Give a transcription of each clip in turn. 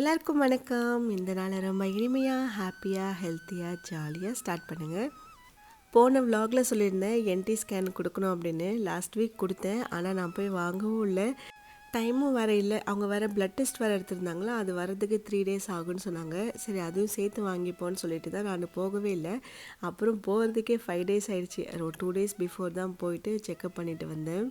எல்லாருக்கும் வணக்கம். இந்த நாளை ரொம்ப இனிமையாக, ஹாப்பியாக, ஹெல்த்தியாக, ஜாலியாக ஸ்டார்ட் பண்ணுங்கள். போன விலாகில் சொல்லியிருந்தேன் என்டி ஸ்கேன் கொடுக்கணும் அப்படின்னு. லாஸ்ட் வீக் கொடுத்தேன், ஆனால் நான் போய் வாங்கவும் இல்லை, டைமும் வேறு இல்லை. அவங்க வேறு ப்ளட் டெஸ்ட் வேறு எடுத்திருந்தாங்களா, அது வரதுக்கு 3 days ஆகும்னு சொன்னாங்க. சரி அதுவும் சேர்த்து வாங்கிப்போன்னு சொல்லிட்டு தான் நான் போகவே இல்லை. அப்புறம் போகிறதுக்கே 5 days ஆகிடுச்சி. ஒரு 2 days பிஃபோர் தான் போயிட்டு செக்கப் பண்ணிவிட்டு வந்தேன்.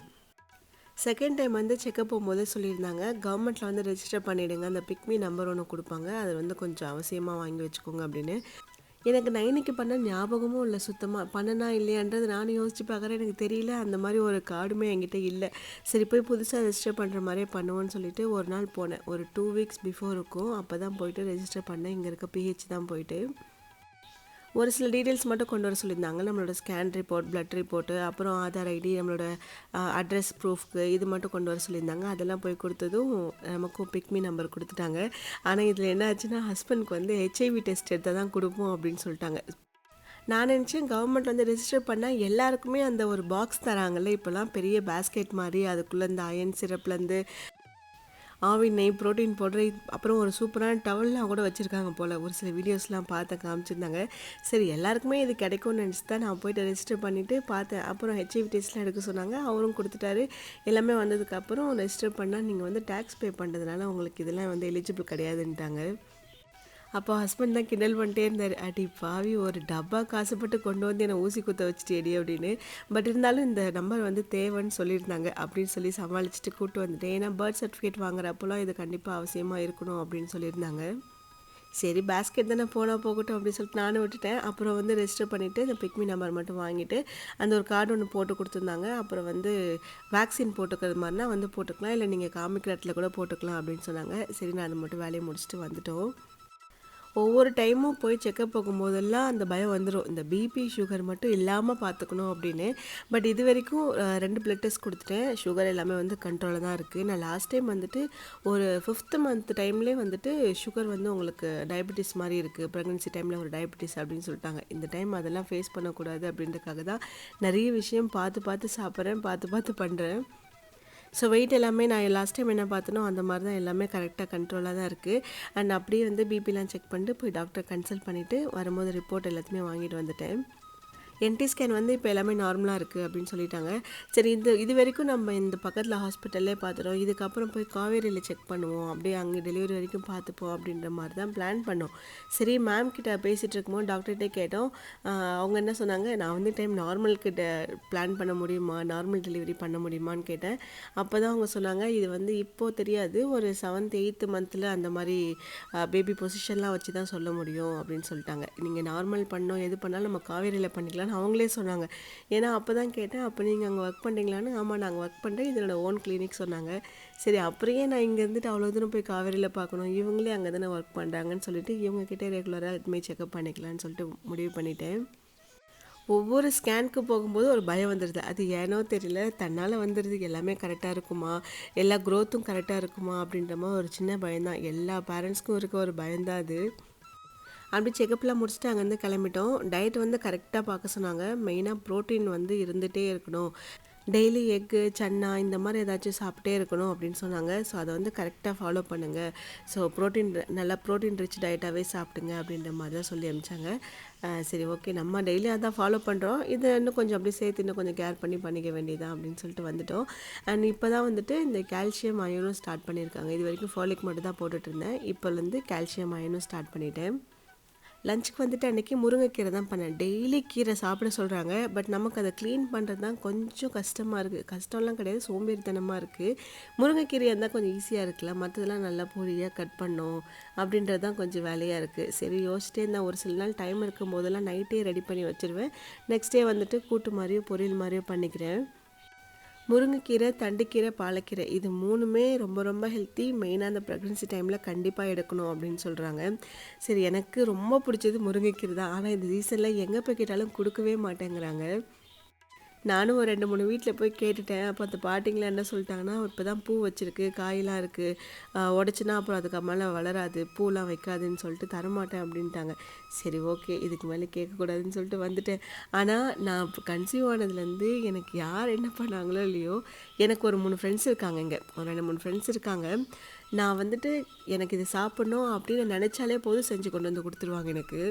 செகண்ட் டைம் வந்து செக்கப் போகும்போது சொல்லியிருந்தாங்க, கவர்மெண்ட்டில் வந்து ரெஜிஸ்டர் பண்ணிவிடுங்க, அந்த பிக்மி நம்பர் ஒன்று கொடுப்பாங்க, அது வந்து கொஞ்சம் அவசியமாக வாங்கி வச்சுக்கோங்க அப்படின்னு. எனக்கு 9க்கு பண்ண ஞாபகமும் இல்லை, சுத்தமாக பண்ணனா இல்லையான்றது நானும் யோசிச்சு பார்க்குறேன், எனக்கு தெரியல. அந்த மாதிரி ஒரு கார்டுமே என்கிட்ட இல்லை. சரி போய் புதுசாக ரெஜிஸ்டர் பண்ணுற மாதிரியே பண்ணுவோன்னு சொல்லிட்டு ஒரு நாள் போனேன். ஒரு 2 weeks பிஃபோர் இருக்கும், அப்போ தான் போயிட்டு ரெஜிஸ்டர் பண்ணேன். இங்கே இருக்க பிஹெச் தான் போயிட்டு ஒரு சில டீட்டெயில்ஸ் மட்டும் கொண்டு வர சொல்லியிருந்தாங்க. நம்மளோட ஸ்கேன் ரிப்போர்ட், பிளட் ரிப்போர்ட்டு, அப்புறம் ஆதார் ஐடி, நம்மளோட அட்ரஸ் ப்ரூஃப்க்கு இது மட்டும் கொண்டு வர சொல்லியிருந்தாங்க. அதெல்லாம் போய் கொடுத்ததும் நமக்கும் பிக்மி நம்பர் கொடுத்துட்டாங்க. ஆனால் இதில் என்ன ஆச்சுன்னா, ஹஸ்பண்ட்க்கு வந்து ஹெச்ஐவி டெஸ்ட் எடுத்தால் தான் கொடுப்போம் அப்படின்னு சொல்லிட்டாங்க. நான் நினச்சேன் கவர்மெண்ட் வந்து ரெஜிஸ்டர் பண்ணால் எல்லாருக்குமே அந்த ஒரு பாக்ஸ் தராங்கல்ல, இப்போல்லாம் பெரிய பேஸ்கெட் மாதிரி, அதுக்குள்ளே இந்த அயன் சிரப்லேருந்து ஆவி நெய், ப்ரோட்டீன் பவுடர், அப்புறம் ஒரு சூப்பரான டவல்லாம் கூட வச்சுருக்காங்க போல். ஒரு சில வீடியோஸ்லாம் பார்த்து காமிச்சிருந்தாங்க. சரி எல்லாருக்குமே இது கிடைக்கும்னு நினச்சி தான் நான் போய்ட்டு ரெஜிஸ்டர் பண்ணிவிட்டு பார்த்தேன். அப்புறம் ஹெச்ஐவி டெஸ்ட்லாம் எடுக்க சொன்னாங்க, அவரும் கொடுத்துட்டாரு. எல்லாமே வந்ததுக்கப்புறம் ரெஜிஸ்டர் பண்ணால் நீங்கள் வந்து டேக்ஸ் பே பண்ணுறதுனால உங்களுக்கு இதெல்லாம் வந்து எலிஜிபிள் கிடையாதுன்ட்டாங்க. அப்போ ஹஸ்பண்ட் தான் கிண்டல் பண்ணிட்டே இருந்தார், அடி பாவி, ஒரு டப்பா காசுப்பட்டு கொண்டு வந்து என்னை ஊசி குத்த வச்சுட்டேடி அப்படின்னு. பட் இருந்தாலும் இந்த நம்பர் வந்து தேவைன்னு சொல்லியிருந்தாங்க அப்படின்னு சொல்லி சமாளிச்சுட்டு கூப்பிட்டு வந்துட்டேன். ஏன்னா பர்த் சர்டிஃபிகேட் வாங்குறப்போலாம் இது கண்டிப்பாக அவசியமாக இருக்கணும் அப்படின்னு சொல்லியிருந்தாங்க. சரி பேஸ்கெட் தானே போனால் போகட்டும் அப்படின்னு சொல்லிட்டு நானும் விட்டுட்டேன். அப்புறம் வந்து ரெஜிஸ்டர் பண்ணிவிட்டு இந்த பிக்மி நம்பர் மட்டும் வாங்கிட்டு அந்த ஒரு கார்டு ஒன்று போட்டு கொடுத்துருந்தாங்க. அப்புறம் வந்து வேக்சின் போட்டுக்கிறது மாதிரினா வந்து போட்டுக்கலாம், இல்லை நீங்கள் காமிக்கிற இடத்துல கூட போட்டுக்கலாம் அப்படின்னு சொன்னாங்க. சரி நான் அதை மட்டும் வேலையை முடிச்சுட்டு வந்துட்டோம். ஒவ்வொரு டைமும் போய் செக்கப் போகும்போதெல்லாம் அந்த பயம் வந்துடும், இந்த பிபி சுகர் மட்டும் இல்லாமல் பார்த்துக்கணும் அப்படின்னு. பட் இது வரைக்கும் 2 பிளட் டெஸ்ட் கொடுத்துட்டேன். சுகர் எல்லாமே வந்து கண்ட்ரோலில் தான் இருக்குது. நான் லாஸ்ட் டைம் வந்துட்டு ஒரு 5th month டைம்லேயே வந்துட்டு சுகர் வந்து உங்களுக்கு டயபெட்டிஸ் மாதிரி இருக்குது, ப்ரெக்னன்சி டைமில் ஒரு டயபெட்டிஸ் அப்படின்னு சொல்லிட்டாங்க. இந்த டைம் அதெல்லாம் ஃபேஸ் பண்ணக்கூடாது அப்படின்றதுக்காக தான் நிறைய விஷயம் பார்த்து சாப்பிட்றேன், பார்த்து பண்ணுறேன். ஸோ வெயிட் எல்லாமே நான் லாஸ்ட் டைம் என்ன பார்த்தனோ அந்த மாதிரி தான் எல்லாமே கரெக்டாக கண்ட்ரோலாக தான் இருக்குது. அண்ட் அப்படியே வந்து பிபிலாம் செக் பண்ணிட்டு போய் டாக்டர் கன்சல்ட் பண்ணிவிட்டு வரும்போது ரிப்போர்ட் எல்லாத்தையுமே வாங்கிட்டு வந்துட்டேன். என்டி ஸ்கேன் வந்து இப்போ எல்லாமே நார்மலாக இருக்குது அப்படின்னு சொல்லிட்டாங்க. சரி இது வரைக்கும் நம்ம இந்த பக்கத்தில் ஹாஸ்பிட்டல்லே பார்த்துட்டோம், இதுக்கப்புறம் போய் காவேரியில் செக் பண்ணுவோம், அப்படியே அங்கே டெலிவரி வரைக்கும் பார்த்துப்போம் அப்படின்ற மாதிரி தான் பிளான் பண்ணோம். சரி மேம் கிட்ட பேசிகிட்டு இருக்கும்போது டாக்டர்கிட்டே கேட்டோம். அவங்க என்ன சொன்னாங்க, நான் வந்து டைம் நார்மலுக்கு பிளான் பண்ண முடியுமா, நார்மல் டெலிவரி பண்ண முடியுமான்னு கேட்டேன். அப்போ தான் அவங்க சொன்னாங்க, இது வந்து இப்போது தெரியாது, ஒரு 7th 8th month அந்த மாதிரி பேபி பொசிஷன்லாம் வச்சு தான் சொல்ல முடியும் அப்படின்னு சொல்லிட்டாங்க. நீங்கள் நார்மல் பண்ணோம் எது பண்ணாலும் நம்ம காவேரியில் பண்ணிக்கலாம் அவங்களே சொன்னாங்க. ஏன்னா அப்போ தான் கேட்டேன், அப்போ நீங்கள் அங்கே ஒர்க் பண்ணுறீங்களான்னு. ஆமாம் நாங்கள் ஒர்க் பண்ணுறேன், இது என்னோடய ஓன் கிளினிக் சொன்னாங்க. சரி அப்புறையே நான் இங்கே இருந்துட்டு அவ்வளோ தூரம் போய் காவேரியில் பார்க்கணும், இவங்களே அங்கே தானே ஒர்க் பண்ணுறாங்கன்னு சொல்லிட்டு இவங்ககிட்ட ரெகுலராக இதுமாதிரி செக்அப் பண்ணிக்கலான்னு சொல்லிட்டு முடிவு பண்ணிட்டேன். ஒவ்வொரு ஸ்கேனுக்கு போகும்போது ஒரு பயம் வந்துடுது, அது ஏனோ தெரியல, தன்னால் வந்துடுது. எல்லாமே கரெக்டாக இருக்குமா, எல்லா க்ரோத்தும் கரெக்டாக இருக்குமா அப்படின்ற மாதிரி ஒரு சின்ன பயம்தான். எல்லா பேரண்ட்ஸ்க்கும் இருக்க ஒரு பயம்தான் அது. அப்படி செக்கப்லாம் முடிச்சுட்டு அங்கேருந்து கிளம்பிட்டோம். டயட் வந்து கரெக்டாக பார்க்க சொன்னாங்க. மெயினாக ப்ரோட்டீன் வந்து இருந்துகிட்டே இருக்கணும், டெய்லி எக்கு, சன்னா இந்த மாதிரி ஏதாச்சும் சாப்பிட்டே இருக்கணும் அப்படின்னு சொன்னாங்க. ஸோ அதை வந்து கரெக்டாக ஃபாலோ பண்ணுங்கள், ஸோ நல்லா ப்ரோட்டீன் ரிச் டயட்டாகவே சாப்பிடுங்க அப்படின்ற மாதிரி தான் சொல்லி அனுப்பிச்சாங்க. சரி ஓகே, நம்ம டெய்லி அதான் ஃபாலோ பண்ணுறோம், இது இன்னும் கொஞ்சம் அப்படியே சேர்த்து இன்னும் கொஞ்சம் கேர் பண்ணிக்க வேண்டியதான் அப்படின்னு சொல்லிட்டு வந்துட்டோம். அண்ட் இப்போ தான் வந்துட்டு இந்த கால்சியம் அயனும் ஸ்டார்ட் பண்ணியிருக்காங்க. இது வரைக்கும் ஃபோலிக் மட்டும் தான் போட்டுட்டு இருந்தேன், இப்போலேருந்து கால்சியம் அயனும் ஸ்டார்ட் பண்ணிட்டேன். லஞ்சுக்கு வந்துட்டு அன்றைக்கி முருங்கைக்கீரை தான் பண்ணேன். டெய்லி கீரை சாப்பிட சொல்கிறாங்க, பட் நமக்கு அதை க்ளீன் பண்ணுறது தான் கொஞ்சம் கஷ்டமாக இருக்குது. கஷ்டம்லாம் கிடையாது, சோம்பேறித்தனமாக இருக்குது. முருங்கைக்கீரையாக இருந்தால் கொஞ்சம் ஈஸியாக இருக்குல்ல, மற்றதெல்லாம் நல்லா பொடியாக கட் பண்ணோம் அப்படின்றது தான் கொஞ்சம் வேலையாக இருக்குது. சரி யோசிச்சிட்டே இருந்தால் ஒரு சில நாள் டைம் இருக்கும் போதெல்லாம் நைட்டே ரெடி பண்ணி வச்சுருவேன். நெக்ஸ்ட் டே வந்துட்டு கூட்டு மாதிரியோ பொரியல் மாதிரியோ பண்ணிக்கிறேன். முருங்கைக்கீரை, தண்டுக்கீரை, பாலக்கீரை இது 3மே ரொம்ப ரொம்ப ஹெல்த்தி. மெயினாக அந்த ப்ரெக்னன்சி டைமில் கண்டிப்பாக எடுக்கணும் அப்படின்னு சொல்கிறாங்க. சரி எனக்கு ரொம்ப பிடிச்சது முருங்கைக்கீரை தான். ஆனால் இந்த சீசனில் எங்கே போய் கேட்டாலும் கொடுக்கவே மாட்டேங்கிறாங்க. நானும் ஒரு 2 3 வீட்டில் போய் கேட்டுட்டேன். அப்போ அந்த பாட்டிங்களாம் என்ன சொல்லிட்டாங்கன்னா, இப்போ தான் பூ வச்சுருக்கு, காயெலாம் இருக்குது, உடச்சினா அப்புறம் அதுக்கு மேலே வளராது, பூலாம் வைக்காதுன்னு சொல்லிட்டு தரமாட்டேன் அப்படின்ட்டாங்க. சரி ஓகே, இதுக்கு மேலே கேட்கக்கூடாதுன்னு சொல்லிட்டு வந்துட்டேன். ஆனால் நான் இப்போ கன்சீவ் ஆனதுலேருந்து எனக்கு யார் என்ன பண்ணாங்களோ இல்லையோ, எனக்கு ஒரு 3 ஃப்ரெண்ட்ஸ் இருக்காங்க, இங்கே ஒரு 2 3 ஃப்ரெண்ட்ஸ் இருக்காங்க. நான் வந்துட்டு எனக்கு இது சாப்பிட்ணும் அப்படின்னு நினச்சாலே போதும் செஞ்சு கொண்டு வந்து கொடுத்துருவாங்க எனக்கு.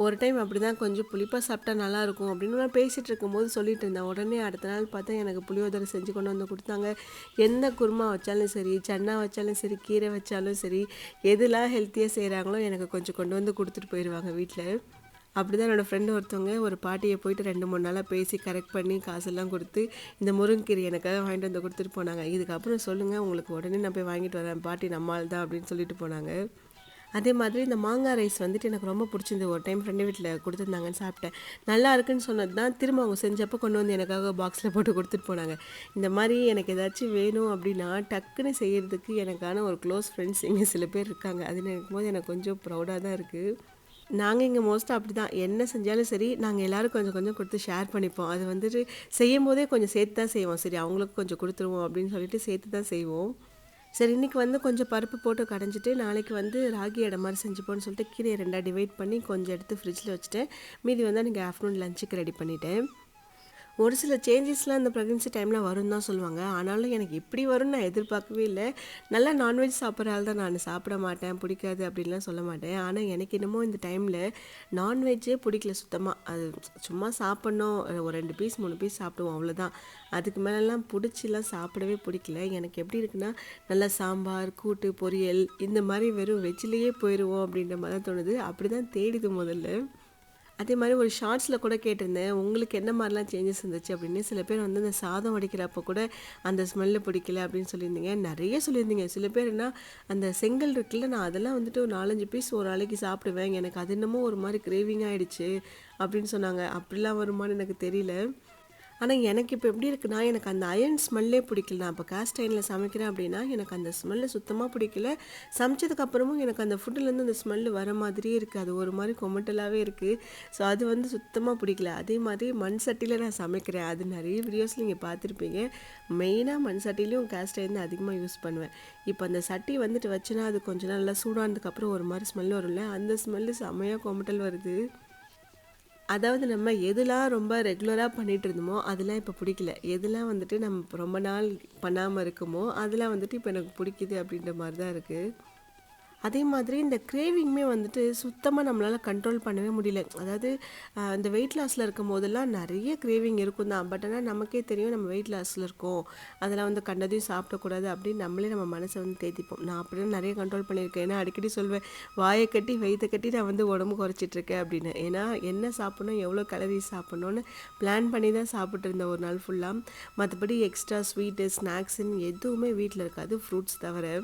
ஒரு டைம் அப்படி தான் கொஞ்சம் புளிப்பாக சாப்பிட்டா நல்லாயிருக்கும் அப்படின்னு நான் பேசிகிட்டு இருக்கும்போது சொல்லிட்டு இருந்தேன். உடனே அடுத்த நாள் பார்த்தா எனக்கு புளியோதரை செஞ்சு கொண்டு வந்து கொடுத்தாங்க. எந்த குருமா வச்சாலும் சரி, சன்னா வச்சாலும் சரி, கீரை வச்சாலும் சரி, எதெல்லாம் ஹெல்த்தியாக செய்கிறாங்களோ எனக்கு கொஞ்சம் கொண்டு வந்து கொடுத்துட்டு போயிடுவாங்க வீட்டில். அப்படி தான் என்னோடய ஃப்ரெண்டு ஒருத்தவங்க ஒரு பாட்டியை போயிட்டு 2-3 நாளாக பேசி கரெக்ட் பண்ணி காசெல்லாம் கொடுத்து இந்த முருங்கைக்கீரை எனக்காக வாங்கிட்டு வந்து கொடுத்துட்டு போனாங்க. இதுக்கப்புறம் சொல்லுங்கள், உங்களுக்கு உடனே நான் போய் வாங்கிட்டு வரேன், பாட்டி நம்மால் தான் அப்படின்னு சொல்லிட்டு போனாங்க. அதே மாதிரி இந்த மாங்காய் ரைஸ் வந்துட்டு எனக்கு ரொம்ப பிடிச்சிருந்தது. ஒரு டைம் ஃப்ரெண்டு வீட்டில் கொடுத்துருந்தாங்கன்னு சாப்பிட்டேன். நல்லா இருக்குன்னு சொன்னது தான் திரும்ப அவங்க செஞ்சப்போ கொண்டு வந்து எனக்காக பாக்ஸில் போட்டு கொடுத்துட்டு போனாங்க. இந்த மாதிரி எனக்கு ஏதாச்சும் வேணும் அப்படின்னா டக்குன்னு செய்கிறதுக்கு எனக்கான ஒரு க்ளோஸ் ஃப்ரெண்ட்ஸ் இங்கே சில பேர் இருக்காங்க. அது நினைக்கும் போது எனக்கு கொஞ்சம் ப்ரௌடாக தான் இருக்குது. நாங்கள் இங்கே மோஸ்ட்டாக அப்படி தான், என்ன செஞ்சாலும் சரி நாங்கள் எல்லோரும் கொஞ்சம் கொஞ்சம் கொடுத்து ஷேர் பண்ணிப்போம். அது வந்துட்டு செய்யும் போதே கொஞ்சம் சேர்த்து தான் செய்வோம். சரி அவங்களுக்கு கொஞ்சம் கொடுத்துருவோம் அப்படின்னு சொல்லிட்டு சேர்த்து தான் செய்வோம். சரி இன்றைக்கி வந்து கொஞ்சம் பருப்பு போட்டு கடைஞ்சிட்டு நாளைக்கு வந்து ராகி அடை மாதிரி செஞ்சுப்போன்னு சொல்லிட்டு கீரையை 2ஆக டிவைட் பண்ணி கொஞ்சம் எடுத்து ஃப்ரிட்ஜில் வச்சுட்டேன். மீதி வந்து அன்றைக்கி ஆஃப்டர்நூன் லஞ்சுக்கு ரெடி பண்ணிட்டேன். ஒரு சில சேஞ்சஸ்லாம் இந்த ப்ரெக்னென்சி டைமில் வரும்னு தான் சொல்லுவாங்க. ஆனாலும் எனக்கு இப்படி வரும்னு நான் எதிர்பார்க்கவே இல்லை. நல்லா நான்வெஜ் சாப்பிட்ற ஆள் தான் நான். சாப்பிட மாட்டேன், பிடிக்காது அப்படின்லாம் சொல்ல மாட்டேன். ஆனால் எனக்கு என்னமோ இந்த டைமில் நான்வெஜ்ஜே பிடிக்கல சுத்தமாக. அது சும்மா சாப்பிட்ணும், ஒரு 2 பீஸ் 3 பீஸ் சாப்பிடுவோம் அவ்வளோதான். அதுக்கு மேலெலாம் பிடிச்சிலாம் சாப்பிடவே பிடிக்கல. எனக்கு எப்படி இருக்குன்னா நல்லா சாம்பார், கூட்டு, பொரியல் இந்த மாதிரி வெறும் வெஜ்லேயே போயிடுவோம் அப்படின்ற மாதிரி தான் தோணுது. அப்படி தான் தேடிது முதல்ல. அதே மாதிரி ஒரு ஷார்ட்ஸில் கூட கேட்டிருந்தேன், உங்களுக்கு என்ன மாதிரிலாம் சேஞ்சஸ் இருந்துச்சு அப்படின்னு. சில பேர் வந்து இந்த சாதம் வடிக்கிறப்போ கூட அந்த ஸ்மெல்லு பிடிக்கல அப்படின்னு சொல்லியிருந்தீங்க. நிறைய சொல்லியிருந்தீங்க. சில பேர் என்ன, அந்த செங்கல் இருக்குல்ல, நான் அதெல்லாம் வந்துட்டு ஒரு 4-5 பீஸ் ஒரு நாளைக்கு சாப்பிடுவேன், எனக்கு அது என்னமோ ஒரு மாதிரி கிரேவிங் ஆகிடுச்சு அப்படின்னு சொன்னாங்க. அப்படிலாம் வருமானு எனக்கு தெரியல. ஆனால் எனக்கு இப்போ எப்படி இருக்குன்னா, எனக்கு அந்த அயர்ன் ஸ்மெல்லே பிடிக்கல. நான் இப்போ கேஸ்ட் அயர்னில் சமைக்கிறேன் அப்படின்னா எனக்கு அந்த ஸ்மெல்லு சுத்தமாக பிடிக்கல. சமைச்சதுக்கப்புறமும் எனக்கு அந்த ஃபுட்டுலேருந்து அந்த ஸ்மெல்லு வர மாதிரியே இருக்குது. அது ஒரு மாதிரி கொமட்டலாகவே இருக்குது. ஸோ அது வந்து சுத்தமாக பிடிக்கல. அதே மாதிரி மண் சட்டியில் நான் சமைக்கிறேன். அது நிறைய வீடியோஸில் நீங்கள் பார்த்துருப்பீங்க. மெயினாக மண் சட்டிலையும் கேஸ்ட் அயர்ன் தான் அதிகமாக யூஸ் பண்ணுவேன். இப்போ அந்த சட்டி வந்துட்டு வச்சுன்னா அது கொஞ்சம் நல்லா சூடானதுக்கப்புறம் ஒரு மாதிரி ஸ்மெல் வரும்ல, அந்த ஸ்மெல்லு செம்மையாக கொமட்டல் வருது. அதாவது நம்ம எதெல்லாம் ரொம்ப ரெகுலராக பண்ணிகிட்டு இருந்தோமோ அதெல்லாம் இப்போ பிடிக்கல. எதெல்லாம் வந்துட்டு நம்ம ரொம்ப நாள் பண்ணாமல் இருக்கோமோ அதெல்லாம் வந்துட்டு இப்போ எனக்கு பிடிக்குது அப்படின்ற மாதிரி தான் இருக்குது. அதே மாதிரி இந்த கிரேவிங்குமே வந்துட்டு சுத்தமாக நம்மளால் கண்ட்ரோல் பண்ணவே முடியல. அதாவது இந்த வெயிட் லாஸில் இருக்கும் போதெல்லாம் நிறைய கிரேவிங் இருக்கும் தான். பட் ஆனால் நமக்கே தெரியும் நம்ம வெயிட் லாஸில் இருக்கோம், அதெல்லாம் வந்து கண்டதையும் சாப்பிடக்கூடாது அப்படின்னு நம்மளே நம்ம மனசை வந்து தேத்திப்போம். நான் அப்படி நிறைய கண்ட்ரோல் பண்ணியிருக்கேன். ஏன்னா அடிக்கடி சொல்வேன், வாயை கட்டி வயிற்றை கட்டி நான் வந்து உடம்பு குறைச்சிட்ருக்கேன் அப்படின்னு. ஏன்னா என்ன சாப்பிட்ணும், எவ்வளோ கலரிஸ் சாப்பிட்ணுன்னு பிளான் பண்ணி தான் சாப்பிட்டு இருந்தேன் ஒரு நாள் ஃபுல்லாக. மற்றபடி எக்ஸ்ட்ரா ஸ்வீட்டு ஸ்நாக்ஸுன்னு எதுவுமே வீட்டில் இருக்காது, ஃப்ரூட்ஸ் தவிர.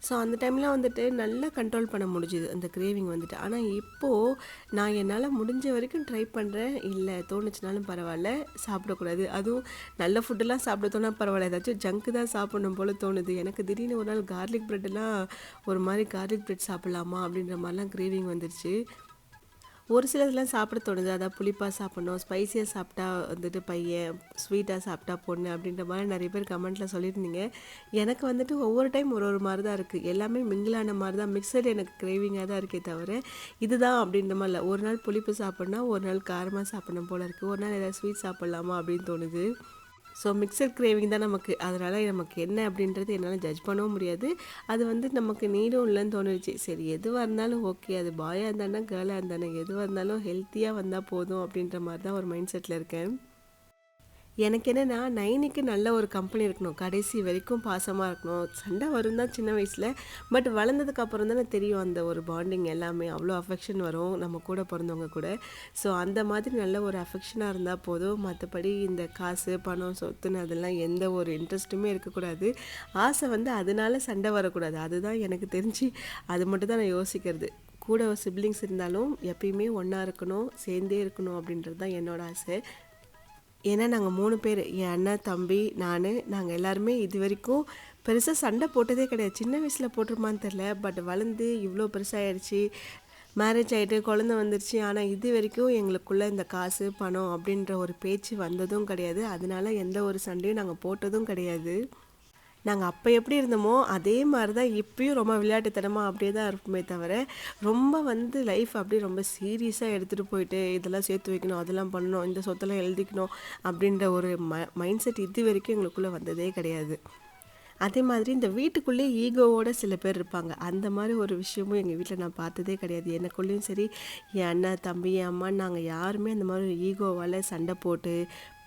ஸோ அந்த டைமில் வந்துட்டு நல்லா கண்ட்ரோல் பண்ண முடிஞ்சுது அந்த கிரேவிங் வந்துட்டு. ஆனால் இப்போது நான் என்னால் முடிஞ்ச வரைக்கும் ட்ரை பண்ணுறேன். இல்லை தோணுச்சுனாலும் பரவாயில்ல, சாப்பிடக்கூடாது. அதுவும் நல்ல ஃபுட்டெல்லாம் சாப்பிட தோணா பரவாயில்ல, ஏதாச்சும் ஜங்க்கு தான் சாப்பிடணும் போல் தோணுது. எனக்கு திடீர்னு ஒரு நாள் கார்லிக் ப்ரெட்டெல்லாம் ஒரு மாதிரி கார்லிக் ப்ரெட் சாப்பிட்லாமா அப்படின்ற மாதிரிலாம் கிரேவிங் வந்துடுச்சு. ஒரு சிலதெல்லாம் சாப்பிட தோணுது. அதாவது புளிப்பாக சாப்பிட்ணும், ஸ்பைஸியாக சாப்பிட்டா வந்துட்டு பையன், ஸ்வீட்டாக சாப்பிட்டா பொண்ணு அப்படின்ற மாதிரி நிறைய பேர் கமெண்ட்டில் சொல்லியிருந்தீங்க. எனக்கு வந்துட்டு ஒவ்வொரு டைம் ஒரு ஒரு மாதிரி தான் இருக்குது. எல்லாமே மிங்கிளான மாதிரி தான், மிக்சடு எனக்கு கிரேவிங்காக தான் இருக்கே தவிர இதுதான் அப்படின்ற மாதிரி இல்லை. ஒரு நாள் புளிப்பு சாப்பிட்னா, ஒரு நாள் காரமாக சாப்பிடணும் போல் இருக்குது, ஒரு நாள் ஏதாவது ஸ்வீட் சாப்பிட்லாமா அப்படின்னு தோணுது. ஸோ மிக்சர் கிரேவிங் தான் நமக்கு. அதனால் நமக்கு என்ன அப்படின்றது என்னால் ஜட்ஜ் பண்ணவும் முடியாது. அது வந்து நமக்கு நீடும் இல்லைன்னு தோணுச்சு. சரி எதுவாக இருந்தாலும் ஓகே, அது பாயாக இருந்தானே கேர்ளாக இருந்தானே எதுவாக இருந்தாலும் ஹெல்த்தியாக வந்தால் போதும் அப்படின்ற மாதிரி தான் ஒரு மைண்ட் செட்டில் இருக்கேன். எனக்கு என்னென்னா, நைனிக்கு நல்ல ஒரு கம்பெனி இருக்கணும், கடைசி வரைக்கும் பாசமாக இருக்கணும். சண்டை வரும் தான் சின்ன வயசில், பட் வளர்ந்ததுக்கு அப்புறம் தானே தெரியும் அந்த ஒரு பாண்டிங் எல்லாமே. அவ்வளோ அஃபெக்ஷன் வரும் நம்ம கூட பிறந்தவங்க கூட. ஸோ அந்த மாதிரி நல்ல ஒரு அஃபெக்ஷனாக இருந்தால் போதும். மற்றபடி இந்த காசு பணம் சொத்துன்னு அதெல்லாம் எந்த ஒரு இன்ட்ரெஸ்ட்டுமே இருக்கக்கூடாது. ஆசை வந்து அதனால சண்டை வரக்கூடாது. அதுதான் எனக்கு தெரிஞ்சு, அது மட்டும் தான் நான் யோசிக்கிறது. கூட சிப்ளிங்ஸ் இருந்தாலும் எப்பயுமே ஒன்றா இருக்கணும், சேர்ந்தே இருக்கணும் அப்படின்றது தான் என்னோடய ஆசை. ஏன்னா நாங்கள் 3 பேர், என் அண்ணன் தம்பி நாங்கள் எல்லாருமே இது வரைக்கும் பெருசாக சண்டை போட்டதே கிடையாது. சின்ன வயசில் போட்டிருமான்னு தெரில, பட் வளர்ந்து இவ்வளோ பெருசாகிடுச்சு, மேரேஜ் ஆகிட்டு குழந்தை வந்துருச்சு. ஆனால் இது வரைக்கும் எங்களுக்குள்ளே இந்த காசு பணம் அப்படின்ற ஒரு பேச்சு வந்ததும் கிடையாது. அதனால எந்த ஒரு சண்டையும் நாங்கள் போட்டதும் கிடையாது. நாங்கள் அப்போ எப்படி இருந்தோமோ அதே மாதிரி தான் இப்பயும் ரொம்ப விளையாட்டுத்தனமாக அப்படியே தான் இருப்போமே தவிர, ரொம்ப வந்து லைஃப் அப்படியே ரொம்ப சீரியஸாக எடுத்துகிட்டு போயிட்டு இதெல்லாம் சேர்த்து வைக்கணும், அதெல்லாம் பண்ணணும், இந்த சொத்தெல்லாம் எழுதிக்கணும் அப்படின்ற ஒரு மைண்ட் செட் இது வரைக்கும் எங்களுக்குள்ளே வந்ததே கிடையாது. அதே மாதிரி இந்த வீட்டுக்குள்ளேயே ஈகோவோட சில பேர் இருப்பாங்க. அந்த மாதிரி ஒரு விஷயமும் எங்கள் வீட்டில் நான் பார்த்ததே கிடையாது. எனக்குள்ளேயும் சரி, என் அண்ணன், தம்பி, என் அம்மான்னு நாங்கள் யாருமே அந்த மாதிரி ஒரு ஈகோவால் சண்டை போட்டு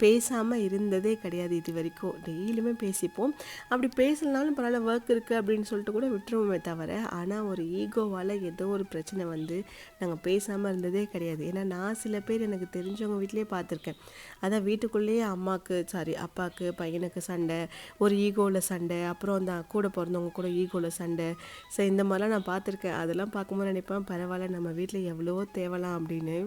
பேசாமல் இருந்ததே கிடையாது இது வரைக்கும். டெய்லியுமே பேசிப்போம். அப்படி பேசலனாலும் பரவாயில்ல, ஒர்க் இருக்குது அப்படின்னு சொல்லிட்டு கூட விட்டுருவோமே தவிர, ஆனால் ஒரு ஈகோவால் ஏதோ ஒரு பிரச்சனை வந்து நாங்கள் பேசாமல் இருந்ததே கிடையாது. ஏன்னா நான் சில பேர் எனக்கு தெரிஞ்சவங்க வீட்டிலேயே பார்த்துருக்கேன். அதான் வீட்டுக்குள்ளேயே அப்பாவுக்கு பையனுக்கு சண்டை, ஒரு ஈகோவில் சண்டை, அப்புறம் அந்த கூட பிறந்தவங்க கூட ஈகோவில் சண்டை. ஸோ இந்த மாதிரிலாம் நான் பார்த்துருக்கேன். அதெல்லாம் பார்க்கும்போது நினைப்பேன், பரவாயில்ல நம்ம வீட்டில் எவ்வளவோ தேவலாம் அப்படின்னு.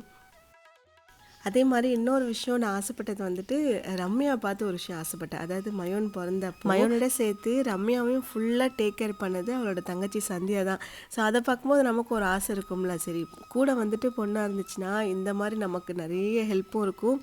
அதே மாதிரி இன்னொரு விஷயம் நான் ஆசைப்பட்டது வந்துட்டு, ரம்யா பார்த்து ஒரு விஷயம் ஆசைப்பட்டேன். அதாவது மயோன் பிறந்தப்போ மயோனோட சேர்த்து ரம்யாவையும் ஃபுல்லாக டேக் கேர் பண்ணது அவளோட தங்கச்சி சந்தியா தான். ஸோ அதை பார்க்கும்போது நமக்கு ஒரு ஆசை இருக்கும்ல, சரி கூட வந்துட்டு பொண்ணாக இருந்துச்சுன்னா இந்த மாதிரி நமக்கு நிறைய ஹெல்ப்பும் இருக்கும்.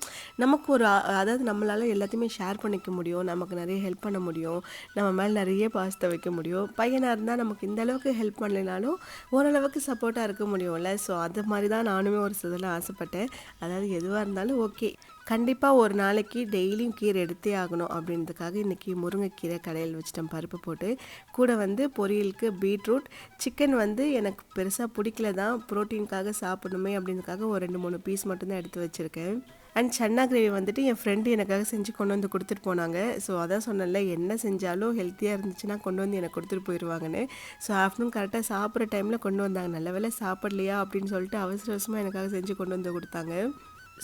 நமக்கு ஒரு அதாவது நம்மளால் எல்லாத்தையுமே ஷேர் பண்ணிக்க முடியும், நமக்கு நிறைய ஹெல்ப் பண்ண முடியும், நம்ம மேலே நிறைய பாசத்தை வைக்க முடியும். பையனாக இருந்தால் நமக்கு இந்த அளவுக்கு ஹெல்ப் பண்ணலைனாலும் ஓரளவுக்கு சப்போர்ட்டாக இருக்க முடியும்ல. ஸோ அது மாதிரி தான் நானுமே ஒரு சிலதில் ஆசைப்பட்டேன். அதாவது எதுவாக இருந்தாலும் ஓகே, கண்டிப்பாக ஒரு நாளைக்கு டெய்லியும் கீரை எடுத்தே ஆகணும் அப்படின்றதுக்காக இன்றைக்கி முருங்கைக்கீரை கடையில் வச்சிட்டேன் பருப்பு போட்டு. கூட வந்து பொரியலுக்கு பீட்ரூட், சிக்கன் வந்து எனக்கு பெருசாக பிடிக்கல தான், ப்ரோட்டீனுக்காக சாப்பிடணுமே அப்படின்றதுக்காக ஒரு 2-3 பீஸ் மட்டும்தான் எடுத்து வச்சுருக்கேன். அண்ட் சன்னா கிரேவி வந்துட்டு என் ஃப்ரெண்டு எனக்காக செஞ்சு கொண்டு வந்து கொடுத்துட்டு போனாங்க. ஸோ அதான் சொன்னேன்ல, என்ன செஞ்சாலும் ஹெல்த்தியாக இருந்துச்சுன்னா கொண்டு வந்து எனக்கு கொடுத்துட்டு போயிடுவாங்கன்னு. ஸோ ஆஃப்டர்நூன் கரெக்டாக சாப்பிட்ற டைமில் கொண்டு வந்தாங்க. நல்ல வேளை சாப்பிட்லையா அப்படின்னு சொல்லிட்டு அவசர அவசரமாக எனக்காக செஞ்சு கொண்டு வந்து கொடுத்தாங்க.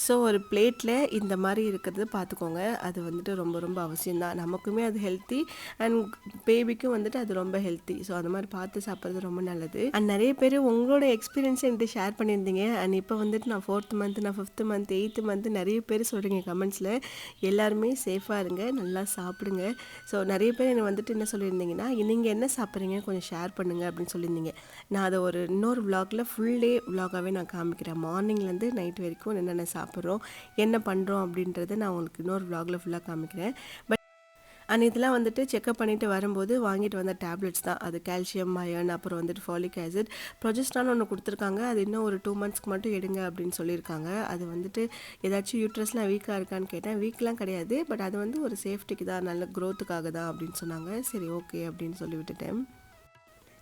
ஸோ ஒரு பிளேட்டில் இந்த மாதிரி இருக்கிறது பார்த்துக்கோங்க. அது வந்துட்டு ரொம்ப ரொம்ப அவசியம்தான். நமக்குமே அது ஹெல்த்தி அண்ட் பேபிக்கும் வந்துட்டு அது ரொம்ப ஹெல்த்தி. ஸோ அந்த மாதிரி பார்த்து சாப்பிட்றது ரொம்ப நல்லது. அண்ட் நிறைய பேர் உங்களோட எக்ஸ்பீரியன்ஸை என்கிட்ட ஷேர் பண்ணியிருந்தீங்க. அண்ட் இப்போ வந்துட்டு நான் 4th மந்த், நான் 5th மந்த், 8th மந்த் நிறைய பேர் சொல்கிறீங்க கமெண்ட்ஸில். எல்லாருமே சேஃபாக இருங்க, நல்லா சாப்பிடுங்க. ஸோ நிறைய பேர் என்னை வந்துட்டு என்ன சொல்லியிருந்தீங்கன்னா, நீங்கள் என்ன சாப்பிட்றீங்க கொஞ்சம் ஷேர் பண்ணுங்கள் அப்படின்னு சொல்லியிருந்தீங்க. நான் அதை ஒரு இன்னொரு விலாகில் ஃபுல் டே விலாகாகவே நான் காமிக்கிறேன். மார்னிங்லேருந்து நைட் வரைக்கும் என்னென்ன சாப்பிட்றோம், என்ன பண்ணுறோம் அப்படின்றத நான் உங்களுக்கு இன்னொரு விலாகில் ஃபுல்லாக காமிக்கிறேன். பட் அண்ட் இதெல்லாம் வந்துட்டு செக்அப் பண்ணிவிட்டு வரும்போது வாங்கிட்டு வந்த டேப்லெட்ஸ் தான். அது கால்சியம், அயர்ன், அப்புறம் வந்துட்டு ஃபாலிக் ஆசிட், ப்ரொஜெஸ்ட்ரான் ஒன்று கொடுத்துருக்காங்க. அது இன்னும் ஒரு 2 மந்த்ஸ்க்கு மட்டும் எடுங்க அப்படின்னு சொல்லியிருக்காங்க. அது வந்துட்டு ஏதாச்சும் யூட்ரஸ்லாம் வீக்காக இருக்கான்னு கேட்டேன். வீக்லாம் கிடையாது, பட் அது வந்து ஒரு சேஃப்டிக்கு தான், நல்ல க்ரோத்துக்காக தான் அப்படின்னு சொன்னாங்க. சரி ஓகே அப்படின்னு சொல்லி விட்டுட்டேன்.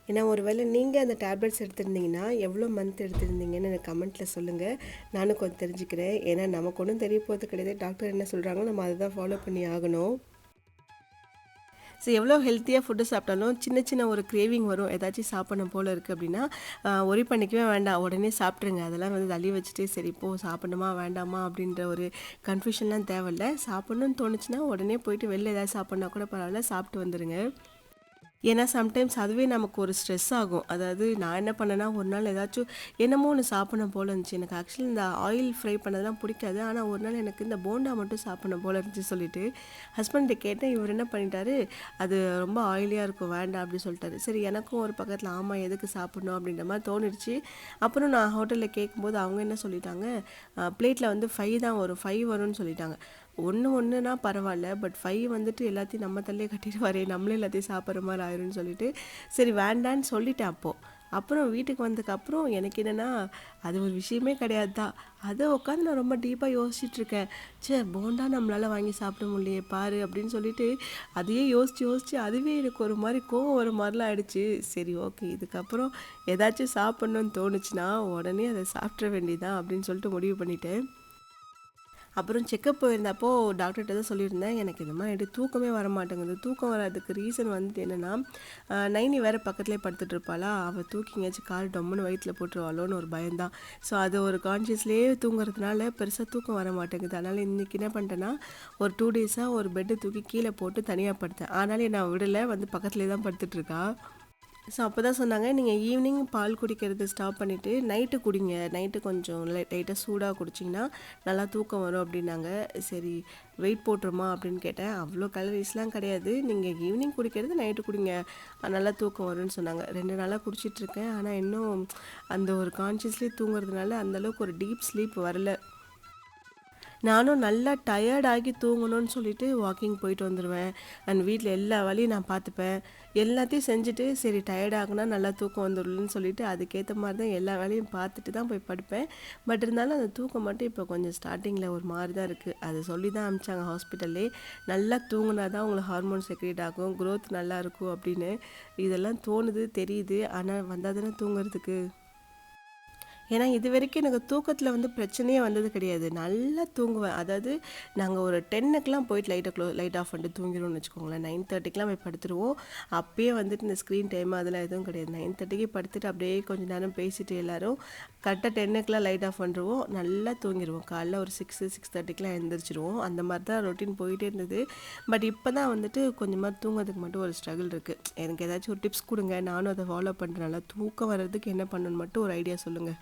ஏன்னா ஒரு வேளை நீங்கள் அந்த டேப்லெட்ஸ் எடுத்திருந்தீங்கன்னா எவ்வளோ மந்த் எடுத்திருந்தீங்கன்னு எனக்கு கமெண்ட்டில் சொல்லுங்கள், நானும் கொஞ்சம் தெரிஞ்சுக்கிறேன். ஏன்னா நமக்கு ஒன்றும் தெரிய போகிறது கிடையாது. டாக்டர் என்ன சொல்கிறாங்களோ நம்ம அதை தான் ஃபாலோ பண்ணி ஆகணும். ஸோ எவ்வளோ ஹெல்த்தியாக ஃபுட்டு சாப்பிட்டாலும் சின்ன சின்ன ஒரு கிரேவிங் வரும். ஏதாச்சும் சாப்பிடணும் போல் இருக்குது அப்படின்னா ஒரி பண்ணிக்கவே வேண்டாம், உடனே சாப்பிட்ருங்க. அதெல்லாம் வந்து தள்ளி வச்சுட்டு சரி இப்போது சாப்பிடணுமா வேண்டாமா அப்படின்ற ஒரு கன்ஃபியூஷன்லாம் தேவையில்லை. சாப்பிட்ணுன்னு தோணுச்சுன்னா உடனே போயிட்டு வெளில ஏதாவது சாப்பிட்னா கூட பரவாயில்ல, சாப்பிட்டு வந்துடுங்க. ஏன்னா சம்டைம்ஸ் அதுவே நமக்கு ஒரு ஸ்ட்ரெஸ் ஆகும். அதாவது நான் என்ன பண்ணேன்னா, ஒரு நாள் ஏதாச்சும் என்னமோ ஒன்று சாப்பிடணும் போல் இருந்துச்சு. எனக்கு ஆக்சுவலி இந்த ஆயில் ஃப்ரை பண்ணதெல்லாம் பிடிக்காது. ஆனால் ஒரு நாள் எனக்கு இந்த போண்டா மட்டும் சாப்பிடணும் போல் இருந்துச்சு சொல்லிட்டு ஹஸ்பண்ட்டை கேட்டேன். இவர் என்ன பண்ணிட்டாரு, அது ரொம்ப ஆயிலியாக இருக்கும் வேண்டாம் அப்படின்னு சொல்லிட்டாரு. சரி எனக்கும் ஒரு பக்கத்தில் ஆமாம் எதுக்கு சாப்பிடணும் அப்படின்ற மாதிரி தோணிடுச்சு. அப்புறம் நான் ஹோட்டலில் கேட்கும்போது அவங்க என்ன சொல்லிட்டாங்க, பிளேட்டில் வந்து 5 தான் வரும், 5 வரும்னு சொல்லிட்டாங்க. ஒன்றுனா பரவாயில்ல, பட் 5 வந்துட்டு எல்லாத்தையும் நம்ம தள்ளியே கட்டிட்டு வரே, நம்மளே எல்லாத்தையும் சாப்பிட்ற மாதிரி ஆயிரும்னு சொல்லிட்டு சரி வேண்டான்னு சொல்லிட்டேன். அப்புறம் வீட்டுக்கு வந்ததுக்கப்புறம் எனக்கு என்னென்னா, அது ஒரு விஷயமே கிடையாது தான். அதை உட்காந்து நான் ரொம்ப டீப்பாக யோசிச்சுட்ருக்கேன். போண்டா நம்மளால் வாங்கி சாப்பிட முடியலையே பாரு அப்படின்னு சொல்லிட்டு அதையே யோசித்து அதுவே எனக்கு ஒரு மாதிரி கோவம் வர மாதிரிலாம் ஆயிடுச்சு. சரி ஓகே, இதுக்கப்புறம் ஏதாச்சும் சாப்பிட்ணுன்னு தோணுச்சுன்னா உடனே அதை சாப்பிட்ற வேண்டியதான் அப்படின்னு சொல்லிட்டு முடிவு பண்ணிட்டேன். அப்புறம் செக்கப் போயிருந்தப்போ டாக்டர்கிட்ட தான் சொல்லியிருந்தேன், எனக்கு இந்த மாதிரி தூக்கமே வர மாட்டேங்குது. தூக்கம் வராதுக்கு ரீசன் வந்துட்டு என்னென்னா, நைனி வேறு பக்கத்துலேயே படுத்துட்டு இருப்பாளா, அவள் தூக்கி எங்கேயாச்சும் கால் டம்முன்னு வயிற்றில் போட்டுருவாளோன்னு ஒரு பயம்தான். ஸோ அது ஒரு கான்ஷியஸ்லேயே தூங்குறதுனால பெருசாக தூக்கம் வர மாட்டேங்குது. அதனால் இன்றைக்கி என்ன பண்ணிட்டேன்னா, ஒரு 2 டேஸாக ஒரு பெட்டை தூக்கி கீழே போட்டு தனியாக படுத்தேன். ஆனாலும் நான் விடலை, வந்து பக்கத்துலேயே தான் படுத்துட்ருக்கா. ஸோ அப்போ தான் சொன்னாங்க, நீங்கள் ஈவினிங் பால் குடிக்கிறது ஸ்டாப் பண்ணிவிட்டு நைட்டு குடிங்க, நைட்டு கொஞ்சம் லைட்டாக சூடாக குடிச்சிங்கன்னா நல்லா தூக்கம் வரும் அப்படின்னாங்க. சரி வெயிட் போட்டுருமா அப்படின்னு கேட்டேன். அவ்வளோ கலரிஸ்லாம் கிடையாது, நீங்கள் ஈவினிங் குடிக்கிறது நைட்டு குடிங்க, நல்லா தூக்கம் வரும்னு சொன்னாங்க. 2 நாளாக குடிச்சிட்ருக்கேன். ஆனால் இன்னும் அந்த ஒரு கான்ஷியஸ்லேயே தூங்குறதுனால அந்தளவுக்கு ஒரு டீப் ஸ்லீப் வரல. நானும் நல்லா டயர்ட் ஆகி தூங்கணும்னு சொல்லிட்டு வாக்கிங் போயிட்டு வந்துடுவேன். அண்ட் வீட்டில் எல்லா வேலையும் நான் பார்த்துப்பேன். எல்லாத்தையும் செஞ்சுட்டு சரி டயர்ட் ஆகுனா நல்லா தூக்கம் வந்துடலன்னு சொல்லிட்டு அதுக்கேற்ற மாதிரி தான் எல்லா வேலையும் பார்த்துட்டு தான் போய் படுப்பேன். பட் இருந்தாலும் அந்த தூக்கம் மட்டும் இப்போ கொஞ்சம் ஸ்டார்டிங்கில் ஒரு மாதிரி தான் இருக்குது. அதை சொல்லி தான் அனுப்பிச்சாங்க ஹாஸ்பிட்டல்லே. நல்லா தூங்கினா தான் உங்களுக்கு ஹார்மோன் செக்ரேட் ஆகும், க்ரோத் நல்லா இருக்கும் அப்படின்னு. இதெல்லாம் தோணுது, தெரியுது. ஆனால் வந்தால் தானே தூங்குறதுக்கு. ஏன்னா இதுவரைக்கும் எனக்கு தூக்கத்தில் வந்து பிரச்சனையே வந்தது கிடையாது. நல்லா தூங்குவேன். அதாவது நாங்கள் ஒரு 10க்குலாம் போயிட்டு லைட் ஆஃப் பண்ணிட்டு தூங்கிடுவோம்னு வச்சுக்கோங்களேன். 9:30க்குலாம் போய் படுத்துருவோம். அப்பயே வந்துட்டு இந்த ஸ்க்ரீன் டைம் அதெல்லாம் எதுவும் கிடையாது. 9:30க்கு படுத்துட்டு அப்படியே கொஞ்சம் நேரம் பேசிட்டு எல்லாரும் கரெக்டாக 10க்குலாம் லைட் ஆஃப் பண்ணிடுவோம். நல்லா தூங்கிடுவோம். காலைல ஒரு 6:30க்குலாம் எழுந்திரிச்சிருவோம். அந்த மாதிரி தான் ரொட்டீன் போயிட்டே இருந்தது. பட் இப்போ தான் வந்துட்டு கொஞ்சமாக தூங்குறதுக்கு மட்டும் ஒரு ஸ்ட்ரகிள் இருக்குது. எனக்கு ஏதாச்சும் ஒரு டிப்ஸ் கொடுங்க, நானும் அதை ஃபாலோ பண்ணுறேன். நல்லா தூக்கம் வர்றதுக்கு என்ன பண்ணணும்னு மட்டும் ஒரு ஐடியா சொல்லுங்கள்.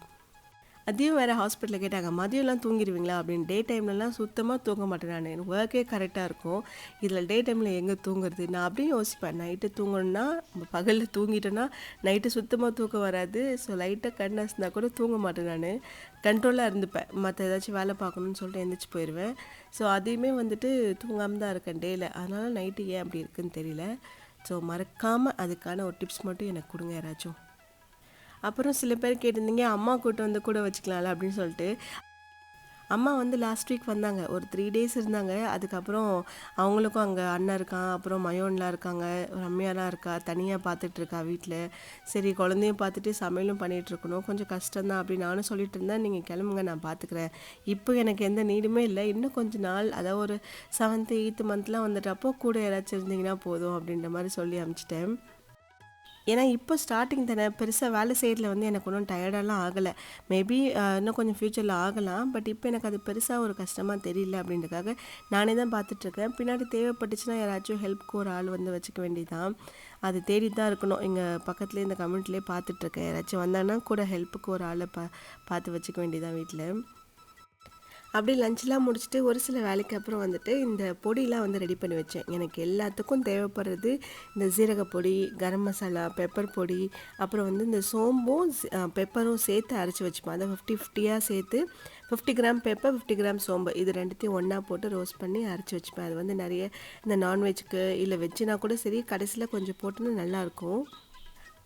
அதையும் வேறு ஹாஸ்பிட்டலில் கேட்டாங்க, மதியம்லாம் தூங்கிடுவீங்களா அப்படின்னு. டே டைம்லலாம் சுத்தமாக தூங்க மாட்டேன் நான். எனக்கு ஒர்க்கே கரெக்டாக இருக்கும். இதில் டே டைமில் எங்கே தூங்குறது? நான் அப்படியும் யோசிப்பேன். நைட்டு தூங்கணுன்னா பகலில் தூங்கிட்டேன்னா நைட்டு சுத்தமாக தூக்கம் வராது. ஸோ லைட்டாக கண் அசந்தா கூட தூங்க மாட்டேன் நான். கண்ட்ரோலாக இருந்துப்பேன். மற்ற ஏதாச்சும் வேலை பார்க்கணுன்னு சொல்லிட்டு எந்திரிச்சு போயிடுவேன். ஸோ அதையுமே வந்துட்டு தூங்காமல் தான் இருக்கேன் டேயில். அதனால் நைட்டு ஏன் அப்படி இருக்குதுன்னு தெரியல. ஸோ மறக்காமல் அதுக்கான ஒரு டிப்ஸ் மட்டும் எனக்கு கொடுங்க யாராச்சும். அப்புறம் சில பேர் கேட்டிருந்தீங்க, அம்மா கூட்டு வந்து கூட வச்சுக்கலாம்ல அப்படின்னு சொல்லிட்டு. அம்மா வந்து லாஸ்ட் வீக் வந்தாங்க. ஒரு 3 டேஸ் இருந்தாங்க. அதுக்கப்புறம் அவங்களுக்கும் அங்கே அண்ணன் இருக்கான், அப்புறம் மயோன்லாம் இருக்காங்க, ரம்யாலாம் இருக்கா, தனியாக பார்த்துட்ருக்கா வீட்டில். சரி குழந்தையும் பார்த்துட்டு சமையலும் பண்ணிகிட்ருக்கணும், கொஞ்சம் கஷ்டம்தான் அப்படின்னு நானும் சொல்லிட்டு இருந்தேன். நீங்கள் கிளம்புங்க, நான் பார்த்துக்கிறேன். இப்போ எனக்கு எந்த நீடுமே இல்லை. இன்னும் கொஞ்சம் நாள், அதாவது ஒரு 7th 8th மந்த்லாம் வந்துட்டப்போ கூட யாராச்சும் இருந்தீங்கன்னா போதும் அப்படின்ற மாதிரி சொல்லி அனுப்பிச்சிட்டேன். ஏன்னா இப்போ ஸ்டார்டிங் தானே, பெருசாக வேலை செய்கிறதுல வந்து எனக்கு ஒன்றும் டயர்டெல்லாம் ஆகலை. மேபி இன்னும் கொஞ்சம் ஃப்யூச்சரில் ஆகலாம். பட் இப்போ எனக்கு அது பெருசாக ஒரு கஷ்டமாக தெரியல அப்படின்றதுக்காக நானே தான் பார்த்துட்ருக்கேன். பின்னாடி தேவைப்பட்டுச்சுன்னா யாராச்சும் ஹெல்ப்க்கு ஒரு ஆள் வந்து வச்சுக்க வேண்டியதான். அது தேடி தான் இருக்கணும். இங்கே பக்கத்துலேயே இந்த கம்யூனிட்டிலே பார்த்துட்ருக்கேன். யாராச்சும் வந்தாங்கன்னா கூட ஹெல்ப்புக்கு ஒரு ஆளை பார்த்து வச்சுக்க வேண்டியதான் வீட்டில். அப்படியே லஞ்செலாம் முடிச்சுட்டு ஒரு சில வேலைக்கு அப்புறம் வந்துட்டு இந்த பொடியெலாம் வந்து ரெடி பண்ணி வச்சேன். எனக்கு எல்லாத்துக்கும் தேவைப்படுறது இந்த சீரகப்பொடி, கரம் மசாலா, பெப்பர் பொடி, அப்புறம் வந்து இந்த சோம்பும் பெப்பரும் சேர்த்து அரைச்சி வச்சுப்பேன். அதை 50-50 சேர்த்து 50 கிராம் பெப்பர், 50 கிராம் சோம்பு, இது ரெண்டுத்தையும் ஒன்றா போட்டு ரோஸ்ட் பண்ணி அரைச்சி வச்சுப்பேன். அது வந்து நிறைய இந்த நான்வெஜ்ஜுக்கு இல்லை வெஜ்ஜுனா கூட சரி, கடைசியில் கொஞ்சம் போட்டுன்னு நல்லாயிருக்கும்.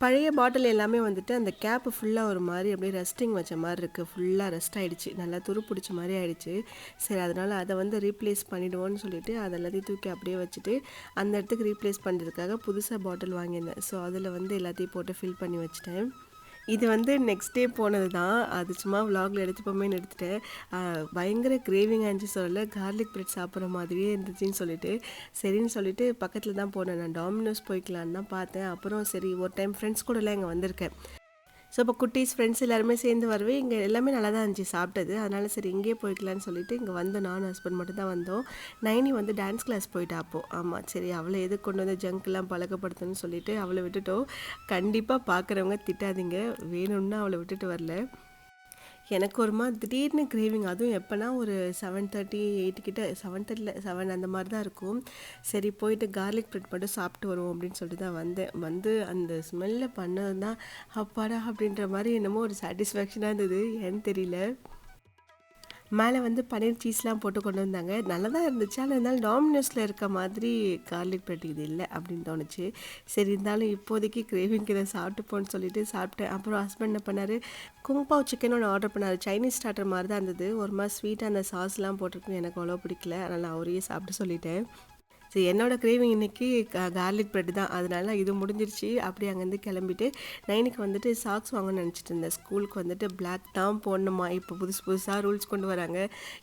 பழைய பாட்டில் எல்லாமே வந்துட்டு அந்த கேப்பு ஃபுல்லாக ஒரு மாதிரி அப்படியே ரெஸ்டிங் வச்ச மாதிரி இருக்குது. ஃபுல்லாக ரெஸ்ட் ஆகிடுச்சு, நல்லா துரு பிடிச்ச மாதிரி ஆகிடுச்சு. சரி அதனால் அதை வந்து ரீப்ளேஸ் பண்ணிவிடுவோன்னு சொல்லிவிட்டு அதை எல்லாத்தையும் தூக்கி அப்படியே வச்சுட்டு அந்த இடத்துக்கு ரீப்ளேஸ் பண்ணுறதுக்காக புதுசாக பாட்டில் வாங்கியிருந்தேன். ஸோ அதில் வந்து எல்லாத்தையும் போட்டு ஃபில் பண்ணி வச்சுட்டேன். இது வந்து நெக்ஸ்ட் டே போனது தான். அது சும்மா விலாகில் எடுத்துப்போமேன்னு எடுத்துட்டேன். பயங்கர கிரேவிங்காக இருந்துச்சு. சொல்லலை, கார்லிக் பிரெட் சாப்பிட்ற மாதிரியே இருந்துச்சுன்னு சொல்லிட்டு சரின்னு சொல்லிட்டு பக்கத்தில் தான் போனேன். நான் டாமினோஸ் போய்க்கலான்னு தான் பார்த்தேன். அப்புறம் சரி ஒரு டைம் ஃப்ரெண்ட்ஸ் கூடலாம் இங்கே வந்திருக்கேன். ஸோ இப்போ குட்டீஸ் ஃப்ரெண்ட்ஸ் எல்லாருமே சேர்ந்து வரவே இங்கே எல்லாமே நல்லா தான் இருந்துச்சு சாப்பிட்டது. அதனால் சரி இங்கேயே போய்க்கலான்னு சொல்லிட்டு இங்கே வந்தோம். நானும் ஹஸ்பண்ட் மட்டும் தான் வந்தோம். நைனி வந்து டான்ஸ் கிளாஸ் போயிட்டா அப்போது. ஆமாம், சரி அவளை எது கொண்டு வந்து ஜங்க்லாம் பழக்கப்படுத்தணும்னு சொல்லிட்டு அவளை விட்டுட்டோம். கண்டிப்பாக பார்க்குறவங்க திட்டாதீங்க, வேணும்னா அவளை விட்டுட்டு வரல. எனக்கு ஒரு மாதிரி திடீர்னு கிரேவிங், அதுவும் எப்போனா ஒரு 7:30 8 கிட்ட, 7:30 7 அந்த மாதிரி தான் இருக்கும். சரி போயிட்டு கார்லிக் பிரெட் மட்டும் சாப்பிட்டு வருவோம் அப்படின்னு சொல்லிட்டு தான் வந்தேன். வந்து அந்த ஸ்மெல்லை பண்ணது தான் அப்பாடா அப்படின்ற மாதிரி என்னமோ ஒரு சாட்டிஸ்ஃபேக்ஷனாக இருந்தது, ஏன்னு தெரியல. மேலே வந்து பன்னீர் சீஸ்லாம் போட்டு கொண்டு வந்தாங்க. நல்லா தான் இருந்துச்சு. ஆனால் இருந்தாலும் டாமினோஸில் இருக்க மாதிரி கார்லிக் பிரெட் இது இல்லை அப்படின்னு தோணுச்சு. சரி இருந்தாலும் இப்போதைக்கு கிரேவிங்க்கு இதை சாப்பிட்டு போன்னு சொல்லிட்டு சாப்பிட்டேன். அப்புறம் ஹஸ்பண்ட் என்ன பண்ணார், குங்பாவ் சிக்கன் ஒன்று ஆர்டர் பண்ணார். சைனீஸ் ஸ்டார்டர் மாதிரி தான் இருந்தது. ஒரு மாதிரி ஸ்வீட்டாக அந்த சாஸ்லாம் போட்டிருக்குன்னு எனக்கு அவ்வளோ பிடிக்கல. அதனால் அவரையே சாப்பிட்டு சொல்லிட்டேன். சரி என்னோடய கிரேவிங் இன்றைக்கி கார்லிக் ப்ரெட் தான். அதனால இது முடிஞ்சிருச்சு. அப்படியே அங்கேருந்து கிளம்பிட்டு நைனுக்கு வந்துட்டு சாக்ஸ் வாங்கணும்னு நினச்சிட்டு இருந்தேன். ஸ்கூலுக்கு வந்துட்டு பிளாக் தான் போடணுமா, இப்போ புதுசாக ரூல்ஸ் கொண்டு வராங்க.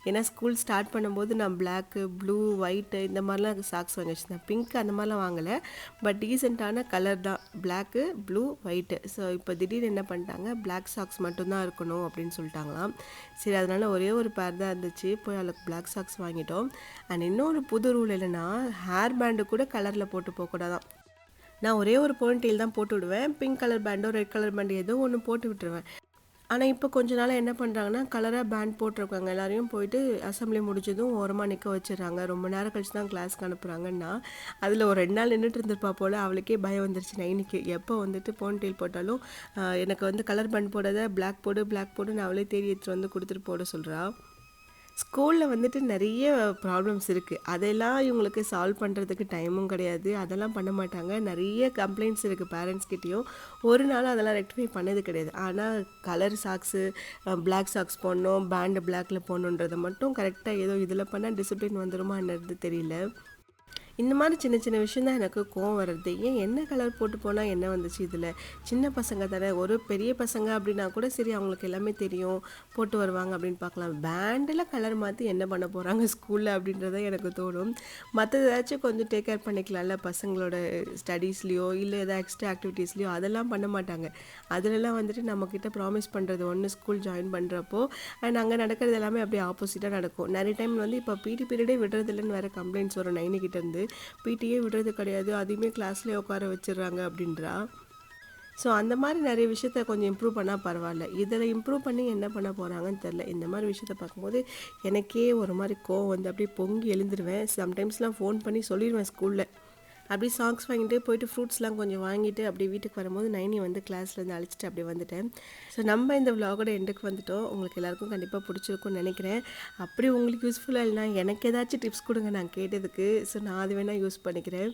ஏன்னா ஸ்கூல் ஸ்டார்ட் பண்ணும்போது நான் பிளாக்கு, ப்ளூ, ஒயிட்டு இந்த மாதிரிலாம் சாக்ஸ் வாங்கி வச்சுருந்தேன். பிங்க் அந்த மாதிரிலாம் வாங்கலை. பட் டீசெண்டான கலர் தான், பிளாக்கு, ப்ளூ, ஒயிட்டு. ஸோ இப்போ திடீர்னு என்ன பண்ணிட்டாங்க, பிளாக் சாக்ஸ் மட்டும்தான் இருக்கணும் அப்படின்னு சொல்லிட்டாங்களாம். சரி அதனால் ஒரே ஒரு பேர் தான் இருந்துச்சு. போய் அவளுக்கு பிளாக் சாக்ஸ் வாங்கிட்டோம். அண்ட் இன்னொரு புது ரூல் என்னென்னா, ஹேர் பேண்டு கூட கலரில் போட்டு போகக்கூடாதான். நான் ஒரே ஒரு போனிடெயில் தான் போட்டு விடுவேன். பிங்க் கலர் பேண்டோ ரெட் கலர் பேண்டோ ஏதோ ஒன்று போட்டு விட்டுருவேன். ஆனால் இப்போ கொஞ்ச நாள் என்ன பண்ணுறாங்கன்னா, கலராக பேண்ட் போட்டிருக்காங்க. எல்லாரையும் போயிட்டு அசம்பிளி முடிஞ்சதும் ஓரமாக நிற்க வச்சிடறாங்க. ரொம்ப நேரம் கழிச்சு தான் கிளாஸ்க்கு அனுப்புகிறாங்கன்னா, அதில் ஒரு 2 நாள் நின்றுட்டு இருந்திருப்பா போல். அவளுக்கே பயம் வந்துருச்சு நைனிக்கு. எப்போ வந்துட்டு போனிடெயில் போட்டாலும் எனக்கு வந்து கலர் பேண்ட் போடாத, பிளாக் போடு பிளாக் போடுன்னு அவளே தேடி எடுத்துகிட்டு வந்து கொடுத்துட்டு போட சொல்கிறா. ஸ்கூல்ல வந்துட்டு நெறைய ப்ராப்ளம்ஸ் இருக்கு. அதெல்லாம் இவங்களுக்கு சால்வ் பண்றதுக்கு டைமும் கிடையாது. அதெல்லாம் பண்ண மாட்டாங்க. நெறைய கம்ப்ளைண்ட்ஸ் இருக்கு பேரண்ட்ஸ் கிட்டயும். ஒரு நாளும் அதெல்லாம் ரெக்டிஃபை பண்ணது கிடையாது. ஆனா கலர் சாக்ஸு, பிளாக் சாக்ஸ் போடணும், பேண்ட் பிளாக்ல போடணுன்றத மட்டும் கரெக்ட்டா ஏதோ இதில பண்ணா டிசிப்ளின் வந்துருமா என்னது தெரியல. இந்த மாதிரி சின்ன சின்ன விஷயம் தான் எனக்கு கோவம் வர்றது. ஏன் என்ன கலர் போட்டு போனா என்ன வந்துச்சு இதில? சின்ன பசங்க தானே, ஒரு பெரிய பசங்க அப்படின்னா கூட சரி அவங்களுக்கு எல்லாமே தெரியும், போட்டு வருவாங்க அப்படின்னு பார்க்கலாம். பேண்டில கலர் மாத்தி என்ன பண்ண போறாங்க ஸ்கூல்ல அப்படின்றது தான் எனக்கு தோணும். மத்தது ஏதாச்சும் கொஞ்சம் டேக் கேர் பண்ணிக்கலாம்ல பசங்களோட ஸ்டடீஸ்லயோ, இல்ல ஏதாவது எக்ஸ்ட்ரா ஆக்டிவிட்டீஸ்லயோ அதெல்லாம் பண்ண மாட்டாங்க. அதுலலாம் வந்துட்டு நம்மகிட்ட ப்ராமிஸ் பண்றது ஒண்ணு ஸ்கூல் ஜாயின் பண்றப்போ, அண்ட் அங்க நடக்கிறது எல்லாமே அப்படியே ஆப்போசிட்டா நடக்கும். நெறைய டைம் வந்து இப்போ பிடி பீரியடே விடுறதில்லன்னு வேற கம்ப்ளைண்ட்ஸ் வரும் நைனி கிட்ட இருந்து. பிடியே விடுறது கிடையாது, அதையுமே கிளாஸ்லேயே உட்கார வச்சிடுறாங்க அப்படின்றா. ஸோ அந்த மாதிரி நிறைய விஷயத்த கொஞ்சம் இம்ப்ரூவ் பண்ணால் பரவாயில்ல. இதில் இம்ப்ரூவ் பண்ணி என்ன பண்ண போகிறாங்கன்னு தெரில. இந்த மாதிரி விஷயத்த பார்க்கும்போது எனக்கே ஒரு மாதிரி கோவம் வந்து அப்படியே பொங்கி எழுந்துருவேன். சம்டைம்ஸ்லாம் ஃபோன் பண்ணி சொல்லிடுவேன் ஸ்கூலில். அப்படியே சாக்ஸ் வாங்கிட்டு போயிட்டு ஃப்ரூட்ஸ்லாம் கொஞ்சம் வாங்கிட்டு அப்படியே வீட்டுக்கு வரும்போது நைனி வந்து கிளாஸ்லேருந்து அழைச்சிட்டு அப்படியே வந்துட்டேன். ஸோ நம்ம இந்த விலாகோட எண்டுக்கு வந்துட்டோம். உங்களுக்கு எல்லாருக்கும் கண்டிப்பாக பிடிச்சிருக்கும்னு நினைக்கிறேன். அப்படி உங்களுக்கு யூஸ்ஃபுல்லாக இல்லைனா எனக்கு ஏதாச்சும் டிப்ஸ் கொடுங்க நான் கேட்டதுக்கு. ஸோ நான் அது வேணால் யூஸ் பண்ணிக்கிறேன்.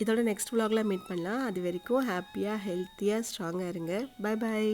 இதோட நெக்ஸ்ட் விலாகில் மீட் பண்ணலாம். அது வரைக்கும் ஹாப்பியாக ஹெல்த்தியாக ஸ்ட்ராங்காக இருங்க. Bye bye.